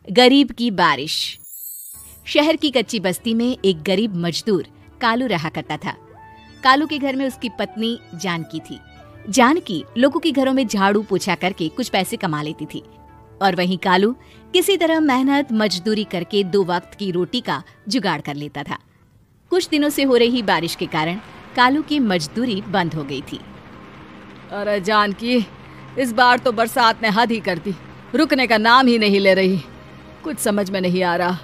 गरीब की बारिश। शहर की कच्ची बस्ती में एक गरीब मजदूर कालू रहा करता था। कालू के घर में उसकी पत्नी जानकी थी। जानकी लोगों के घरों में झाड़ू पोछा करके कुछ पैसे कमा लेती थी और वहीं कालू किसी तरह मेहनत मजदूरी करके 2 वक्त की रोटी का जुगाड़ कर लेता था। कुछ दिनों से हो रही बारिश के कारण कालू की मजदूरी बंद हो गई थी। अरे जानकी, इस बार तो बरसात ने हद ही कर दी, रुकने का नाम ही नहीं ले रही। कुछ समझ में नहीं आ रहा,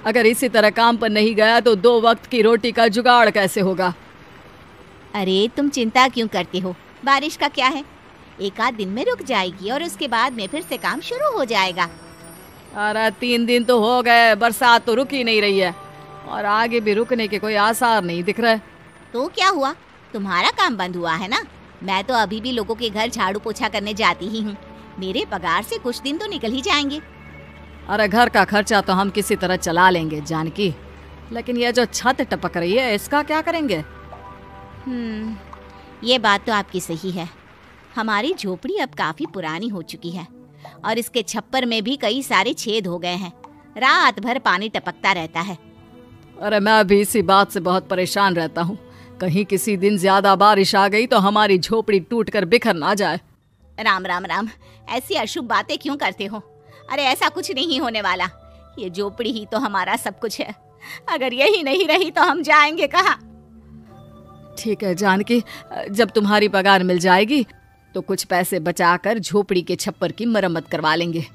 अगर इसी तरह काम पर नहीं गया तो 2 वक्त की रोटी का जुगाड़ कैसे होगा। अरे तुम चिंता क्यों करते हो, बारिश का क्या है, 1 आध दिन में रुक जाएगी और उसके बाद में फिर से काम शुरू हो जाएगा। अरे 3 दिन तो हो गए, बरसात तो रुक ही नहीं रही है और आगे भी रुकने के कोई आसार नहीं दिख रहे। तो क्या हुआ, तुम्हारा काम बंद हुआ है ना। मैं तो अभी भी लोगों के घर झाड़ू पोछा करने जाती ही हूँ। मेरे पगार से कुछ दिन तो निकल ही जाएंगे। अरे घर का खर्चा तो हम किसी तरह चला लेंगे जानकी, लेकिन ये जो छत टपक रही है इसका क्या करेंगे। ये बात तो आपकी सही है। हमारी झोपड़ी अब काफी पुरानी हो चुकी है और इसके छप्पर में भी कई सारे छेद हो गए हैं। रात भर पानी टपकता रहता है। अरे मैं भी इसी बात से बहुत परेशान रहता हूँ। कहीं किसी दिन ज्यादा बारिश आ गई तो हमारी झोपड़ी टूटकर बिखर ना जाए। राम राम राम, ऐसी अशुभ बातें क्यों करते हो। अरे ऐसा कुछ नहीं होने वाला, ये झोपड़ी ही तो हमारा सब कुछ है। अगर यही नहीं रही तो हम जाएंगे कहाँ। ठीक है जानकी, जब तुम्हारी पगार मिल जाएगी तो कुछ पैसे बचाकर झोपड़ी के छप्पर की मरम्मत करवा लेंगे,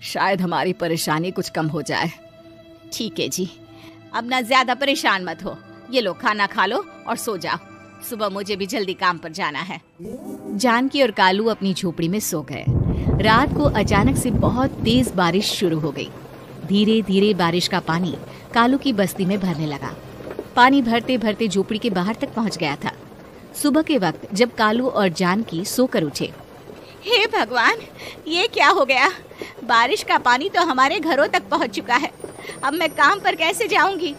शायद हमारी परेशानी कुछ कम हो जाए। ठीक है जी, अब ना ज्यादा परेशान मत हो। ये लो खाना खा लो और सो जाओ, सुबह मुझे भी जल्दी काम पर जाना है। जानकी और कालू अपनी झोपड़ी में सो गए। रात को अचानक से बहुत तेज बारिश शुरू हो गई। धीरे धीरे बारिश का पानी कालू की बस्ती में भरने लगा। पानी भरते भरते झोपड़ी के बाहर तक पहुंच गया था। सुबह के वक्त जब कालू और जानकी सोकर उठे, हे भगवान, ये क्या हो गया। बारिश का पानी तो हमारे घरों तक पहुंच चुका है। अब मैं काम पर कैसे जाऊंगी।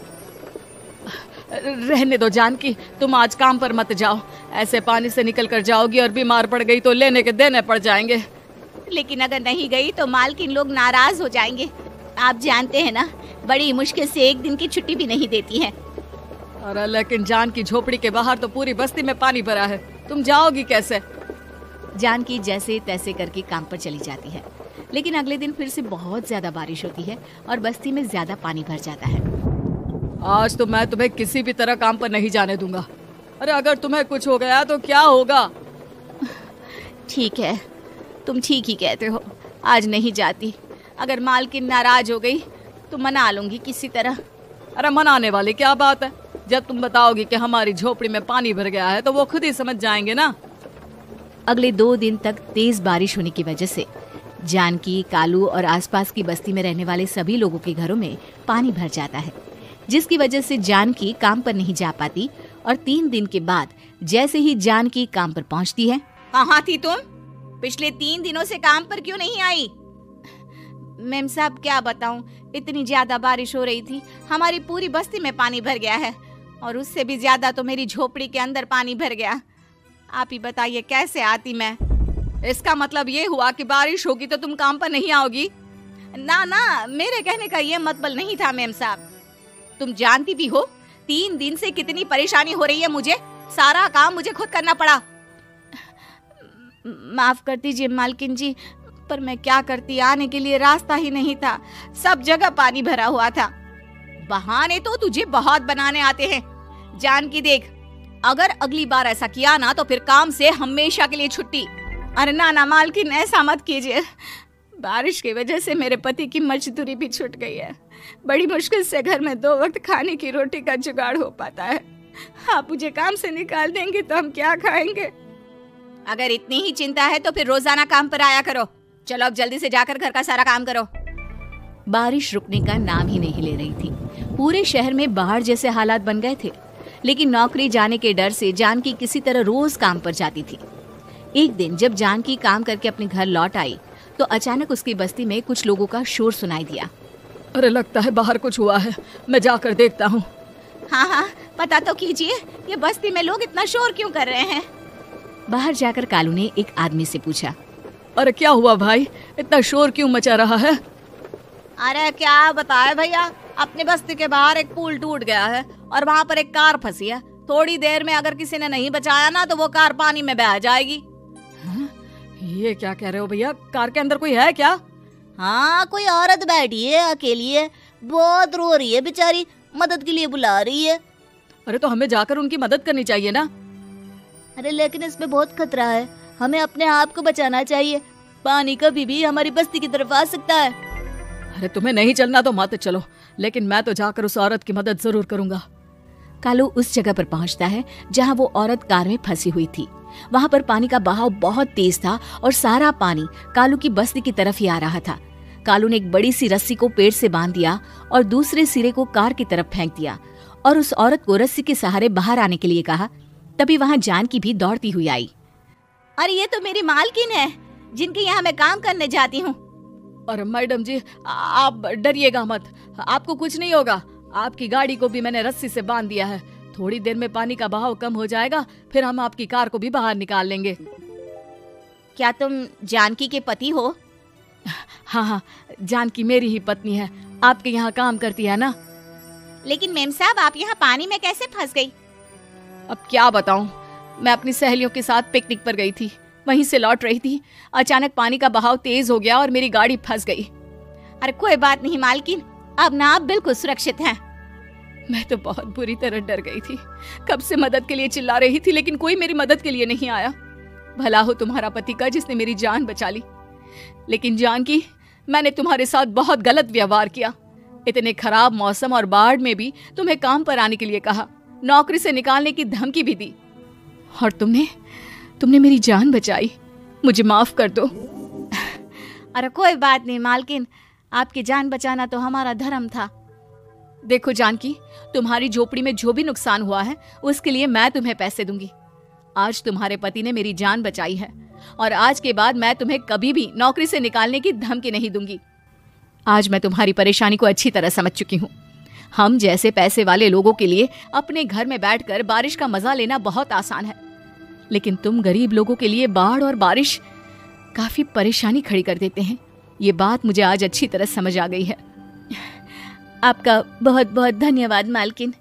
रहने दो जानकी, तुम आज काम पर मत जाओ। ऐसे पानी से निकल कर जाओगी और बीमार पड़ गई तो लेने के देने पड़ जाएंगे। लेकिन अगर नहीं गई तो मालकिन लोग नाराज हो जाएंगे। आप जानते हैं ना, बड़ी मुश्किल से 1 दिन की छुट्टी भी नहीं देती है। अरे लेकिन जानकी, झोपड़ी के बाहर तो पूरी बस्ती में पानी भरा है, तुम जाओगी कैसे। जानकी जैसे तैसे करके काम पर चली जाती है, लेकिन अगले दिन फिर से बहुत ज्यादा बारिश होती है और बस्ती में ज्यादा पानी भर जाता है। आज तो मैं तुम्हें किसी भी तरह काम पर नहीं जाने दूंगा। अरे अगर तुम्हें कुछ हो गया तो क्या होगा। ठीक है, तुम ठीक ही कहते हो, आज नहीं जाती। अगर मालकिन नाराज हो गई तो मना लूंगी किसी तरह। अरे मनाने वाली क्या बात है, जब तुम बताओगी कि हमारी झोपड़ी में पानी भर गया है तो वो खुद ही समझ जाएंगे ना। अगले 2 दिन तक तेज बारिश होने की वजह से जानकी, कालू और आसपास की बस्ती में रहने वाले सभी लोगों के घरों में पानी भर जाता है, जिसकी वजह से जानकी काम पर नहीं जा पाती। और 3 दिन के बाद जैसे ही जानकी काम पर पहुंचती है, कहाँ थी तुम? पिछले 3 दिनों से काम पर क्यों नहीं आई? मेम साहब क्या बताऊं, इतनी ज्यादा बारिश हो रही थी, हमारी पूरी बस्ती में पानी भर गया है और उससे भी ज्यादा तो मेरी झोपड़ी के अंदर पानी भर गया। आप ही बताइए कैसे आती मैं। इसका मतलब ये हुआ कि बारिश होगी तो तुम काम पर नहीं आओगी। ना ना, मेरे कहने का ये मतलब नहीं था मेम साहब। तुम जानती भी हो 3 दिन से कितनी परेशानी हो रही है मुझे, सारा काम मुझे खुद करना पड़ा। माफ कर दीजिए मालकिन जी, पर मैं क्या करती, आने के लिए रास्ता ही नहीं था, सब जगह पानी भरा हुआ था। बहाने तो तुझे बहुत बनाने आते हैं। जानकी देख, अगर अगली बार ऐसा किया ना तो फिर काम से हमेशा के लिए छुट्टी। अरे ना ना मालकिन, ऐसा मत कीजिए। बारिश की वजह से मेरे पति की मजदूरी भी छूट गई है। बड़ी मुश्किल से घर में 2 वक्त खाने की रोटी का जुगाड़ हो पाता है। आप मुझे काम से निकाल देंगे तो हम क्या खाएंगे। अगर इतनी ही चिंता है तो फिर रोजाना काम पर आया करो। चलो अब जल्दी से जाकर घर का सारा काम करो। बारिश रुकने का नाम ही नहीं ले रही थी। पूरे शहर में बाढ़ जैसे हालात बन गए थे, लेकिन नौकरी जाने के डर से जानकी किसी तरह रोज काम पर जाती थी। एक दिन जब जानकी काम करके अपने घर लौट आई तो अचानक उसकी बस्ती में कुछ लोगों का शोर सुनाई दिया। अरे लगता है बाहर कुछ हुआ है, मैं जाकर देखता हूँ। हाँ हाँ, पता तो कीजिए, ये बस्ती में लोग इतना शोर क्यों कर रहे हैं। बाहर जाकर कालू ने एक आदमी से पूछा, अरे क्या हुआ भाई, इतना शोर क्यों मचा रहा है। अरे क्या बताए भैया, अपनी बस्ती के बाहर एक पुल टूट गया है और वहाँ पर एक कार फंसी है। थोड़ी देर में अगर किसी ने नहीं बचाया ना तो वो कार पानी में बह जाएगी। ये क्या कह रहे हो भैया? कार के अंदर कोई है क्या? हाँ, कोई औरत बैठी है, अकेली है, बहुत रो रही है बेचारी, मदद के लिए बुला रही है। अरे तो हमें जाकर उनकी मदद करनी चाहिए ना। अरे लेकिन इसमें बहुत खतरा है, हमें अपने आप को बचाना चाहिए। पानी कभी भी हमारी बस्ती की तरफ आ सकता है। अरे तुम्हें नहीं चलना तो मत चलो, लेकिन मैं तो जाकर उस औरत की मदद जरूर करूंगा। कालू उस जगह पर पहुंचता है जहां वो औरत कार में फंसी हुई थी। वहां पर पानी का बहाव बहुत तेज था और सारा पानी कालू की बस्ती की तरफ ही आ रहा था। कालू ने एक बड़ी सी रस्सी को पेड़ से बांध दिया और दूसरे सिरे को कार की तरफ फेंक दिया और उस औरत को रस्सी के सहारे बाहर आने के लिए कहा। तभी वहां जानकी भी दौड़ती हुई आई। अरे ये तो मेरी मालकिन है जिनके यहाँ मैं काम करने जाती हूँ। और मैडम जी, आप डरिएगा मत, आपको कुछ नहीं होगा। आपकी गाड़ी को भी मैंने रस्सी से बांध दिया है। थोड़ी देर में पानी का बहाव कम हो जाएगा, फिर हम आपकी कार को भी बाहर निकाल लेंगे। क्या तुम जानकी के पति हो? हाँ, जानकी मेरी ही पत्नी है, आपके यहाँ काम करती है ना। लेकिन मेम साहब, आप यहाँ पानी में कैसे फंस गई? अब क्या बताऊं, मैं अपनी सहेलियों के साथ पिकनिक पर गई थी, वहीं से लौट रही थी। अचानक पानी का बहाव तेज हो गया और मेरी गाड़ी फंस गई। अरे कोई बात नहीं मालकिन, अब ना आप बिल्कुल सुरक्षित हैं। मैं तो बहुत बुरी तरह डर गई थी। कब से मदद के लिए चिल्ला रही थी, लेकिन कोई मेरी मदद के लिए नहीं आया। भला हो तुम्हारा पति का जिसने मेरी जान बचा ली। लेकिन जानकी, मैंने तुम्हारे साथ बहुत गलत व्यवहार किया। इतने खराब मौसम और बाढ़ में भी तुम्हें काम पर आने के लिए कहा, नौकरी से निकालने की धमकी भी दी, और तुमने मेरी जान बचाई। मुझे माफ कर दो। अरे कोई बात नहीं मालकिन, आपकी जान बचाना तो हमारा धर्म था। देखो जानकी, तुम्हारी झोपड़ी में जो भी नुकसान हुआ है उसके लिए मैं तुम्हें पैसे दूंगी। आज तुम्हारे पति ने मेरी जान बचाई है और आज के बाद मैं तुम्हें कभी भी नौकरी से निकालने की धमकी नहीं दूंगी। आज मैं तुम्हारी परेशानी को अच्छी तरह समझ चुकी हूँ। हम जैसे पैसे वाले लोगों के लिए अपने घर में बैठकर बारिश का मजा लेना बहुत आसान है, लेकिन तुम गरीब लोगों के लिए बाढ़ और बारिश काफी परेशानी खड़ी कर देते हैं। ये बात मुझे आज अच्छी तरह समझ आ गई है। आपका बहुत बहुत धन्यवाद मालकिन।